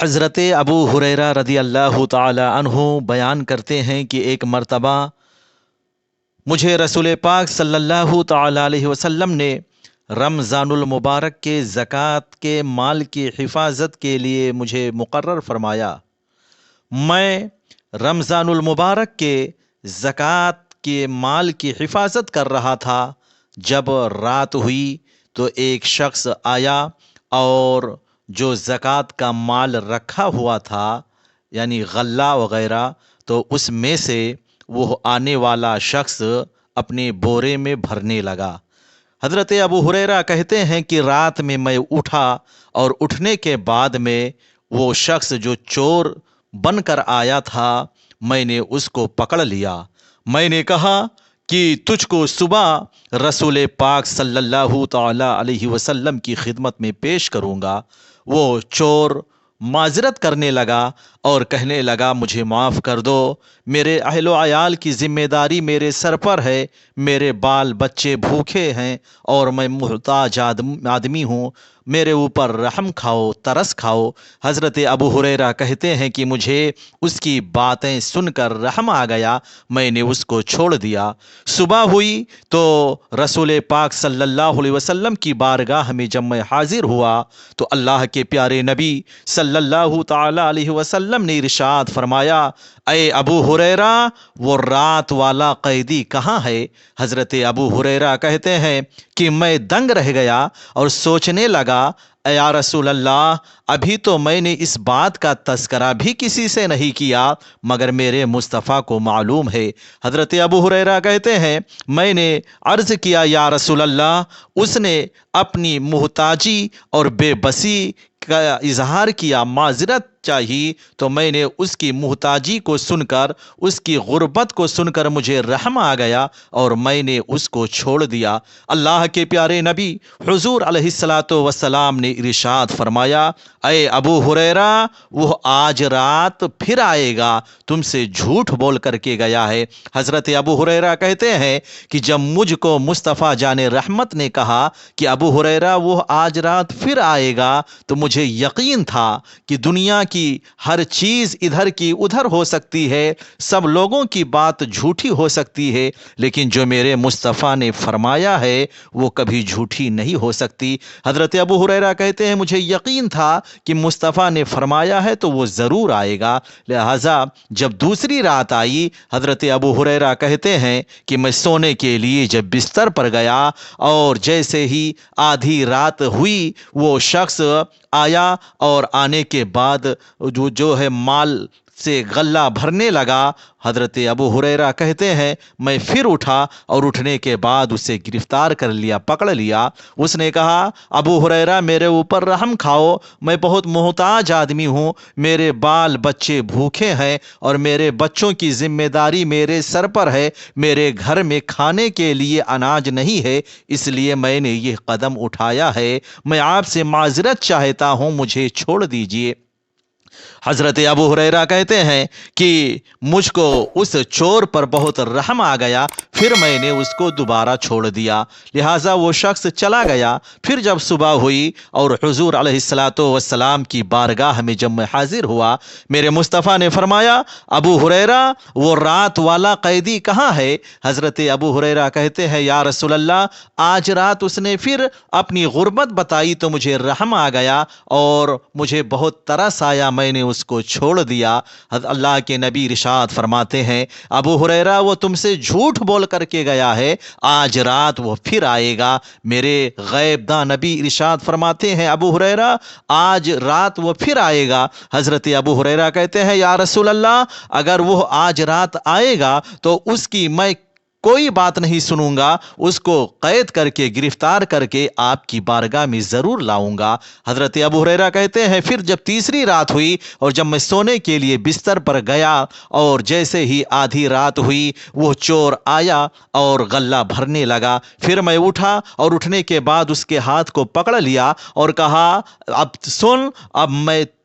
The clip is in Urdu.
حضرت ابو ہریرہ رضی اللہ تعالی عنہ بیان کرتے ہیں کہ ایک مرتبہ مجھے رسول پاک صلی اللہ تعالی علیہ وسلم نے رمضان المبارک کے زکوٰۃ کے مال کی حفاظت کے لیے مجھے مقرر فرمایا۔ میں رمضان المبارک کے زکوٰۃ کے مال کی حفاظت کر رہا تھا۔ جب رات ہوئی تو ایک شخص آیا اور جو زکوٰۃ کا مال رکھا ہوا تھا یعنی غلہ وغیرہ، تو اس میں سے وہ آنے والا شخص اپنے بورے میں بھرنے لگا۔ حضرت ابو ہریرہ کہتے ہیں کہ رات میں اٹھا اور اٹھنے کے بعد میں وہ شخص جو چور بن کر آیا تھا، میں نے اس کو پکڑ لیا۔ میں نے کہا کہ تجھ کو صبح رسول پاک صلی اللہ تعالی علیہ وسلم کی خدمت میں پیش کروں گا۔ وہ چور معذرت کرنے لگا اور کہنے لگا، مجھے معاف کر دو، میرے اہل و عیال کی ذمہ داری میرے سر پر ہے، میرے بال بچے بھوکے ہیں اور میں محتاج آدمی ہوں، میرے اوپر رحم کھاؤ، ترس کھاؤ۔ حضرت ابو ہریرہ کہتے ہیں کہ مجھے اس کی باتیں سن کر رحم آ گیا، میں نے اس کو چھوڑ دیا۔ صبح ہوئی تو رسول پاک صلی اللہ علیہ وسلم کی بارگاہ میں جب میں حاضر ہوا تو اللہ کے پیارے نبی صلی اللہ تعالی علیہ وسلم نے ارشاد فرمایا، اے ابو ہریرہ، وہ رات والا قیدی کہاں ہے؟ حضرت ابو ہریرہ کہتے ہیں کہ میں دنگ رہ گیا اور سوچنے لگا، اے یا رسول اللہ، ابھی تو میں نے اس بات کا تذکرہ بھی کسی سے نہیں کیا مگر میرے مصطفیٰ کو معلوم ہے۔ حضرت ابو ہریرہ کہتے ہیں میں نے عرض کیا، یا رسول اللہ، اس نے اپنی محتاجی اور بے بسی کا اظہار کیا، معذرت چاہی، تو میں نے اس کی محتاجی کو سن کر، اس کی غربت کو سن کر مجھے رحم آ گیا اور میں نے اس کو چھوڑ دیا۔ اللہ کے پیارے نبی حضور علیہ الصلاۃ والسلام نے ارشاد فرمایا، اے ابو ہریرہ، وہ آج رات پھر آئے گا، تم سے جھوٹ بول کر کے گیا ہے۔ حضرت ابو ہریرہ کہتے ہیں کہ جب مجھ کو مصطفیٰ جان رحمت نے کہا کہ ابو ہریرہ وہ آج رات پھر آئے گا، تو مجھے یقین تھا کہ دنیا کی ہر چیز ادھر کی ادھر ہو سکتی ہے، سب لوگوں کی بات جھوٹی ہو سکتی ہے، لیکن جو میرے مصطفیٰ نے فرمایا ہے وہ کبھی جھوٹی نہیں ہو سکتی۔ حضرت ابو ہریرہ کہتے ہیں مجھے یقین تھا کہ مصطفیٰ نے فرمایا ہے تو وہ ضرور آئے گا، لہٰذا جب دوسری رات آئی، حضرت ابو ہریرہ کہتے ہیں کہ میں سونے کے لیے جب بستر پر گیا اور جیسے ہی آدھی رات ہوئی، وہ شخص آیا اور آنے کے بعد جو ہے مال سے غلہ بھرنے لگا۔ حضرت ابو ہریرہ کہتے ہیں میں پھر اٹھا اور اٹھنے کے بعد اسے گرفتار کر لیا، پکڑ لیا۔ اس نے کہا، ابو ہریرہ، میرے اوپر رحم کھاؤ، میں بہت محتاج آدمی ہوں، میرے بال بچے بھوکے ہیں اور میرے بچوں کی ذمہ داری میرے سر پر ہے، میرے گھر میں کھانے کے لیے اناج نہیں ہے، اس لیے میں نے یہ قدم اٹھایا ہے، میں آپ سے معذرت چاہتا ہوں، مجھے چھوڑ دیجیے۔ حضرت ابو ہریرہ کہتے ہیں کہ مجھ کو اس چور پر بہت رحم آ گیا، پھر میں نے اس کو دوبارہ چھوڑ دیا، لہٰذا وہ شخص چلا گیا۔ پھر جب صبح ہوئی اور حضور علیہ الصلاۃ والسلام کی بارگاہ میں جب میں حاضر ہوا، میرے مصطفیٰ نے فرمایا، ابو ہریرہ، وہ رات والا قیدی کہاں ہے؟ حضرت ابو ہریرہ کہتے ہیں، یا رسول اللہ، آج رات اس نے پھر اپنی غربت بتائی تو مجھے رحم آ گیا اور مجھے بہت ترس آیا، میں نے اس کو چھوڑ دیا۔ اللہ کے نبی ارشاد فرماتے ہیں، ابو ہریرہ، وہ تم سے جھوٹ بول کر کے گیا ہے، آج رات وہ پھر آئے گا۔ میرے غیب داں نبی ارشاد فرماتے ہیں، ابو ہریرہ، آج رات وہ پھر آئے گا۔ حضرت ابو ہریرہ کہتے ہیں، یا رسول اللہ، اگر وہ آج رات آئے گا تو اس کی میں کوئی بات نہیں سنوں گا، اس کو قید کر کے گرفتار کر کے آپ کی بارگاہ میں ضرور لاؤں گا۔ حضرت ابو ہریرہ کہتے ہیں پھر جب تیسری رات ہوئی اور جب میں سونے کے لیے بستر پر گیا اور جیسے ہی آدھی رات ہوئی، وہ چور آیا اور غلہ بھرنے لگا، پھر میں اٹھا اور اٹھنے کے بعد اس کے ہاتھ کو پکڑ لیا اور کہا، اب سن، اب میں